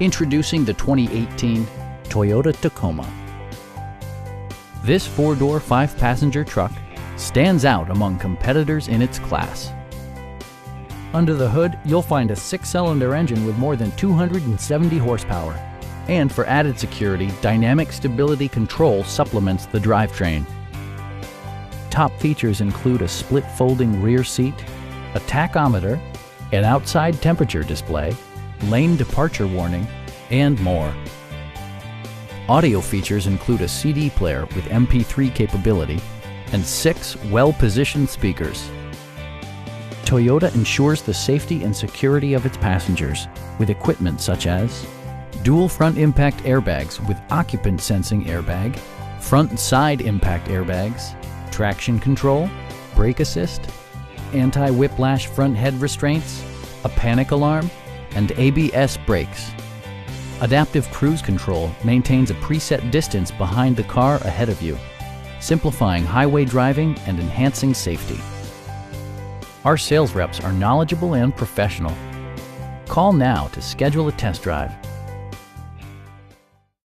Introducing the 2018 Toyota Tacoma. This four-door, five-passenger truck stands out among competitors in its class. Under the hood, you'll find a six-cylinder engine with more than 270 horsepower. And for added security, dynamic stability control supplements the drivetrain. Top features include a split folding rear seat, a tachometer, an outside temperature display, lane departure warning, and more. Audio features include a CD player with MP3 capability and 6 well-positioned speakers. Toyota ensures the safety and security of its passengers with equipment such as dual front impact airbags with occupant sensing airbag, front and side impact airbags, traction control, brake assist, anti-whiplash front head restraints, a panic alarm, and ABS brakes. Adaptive Cruise Control maintains a preset distance behind the car ahead of you, simplifying highway driving and enhancing safety. Our sales reps are knowledgeable and professional. Call now to schedule a test drive.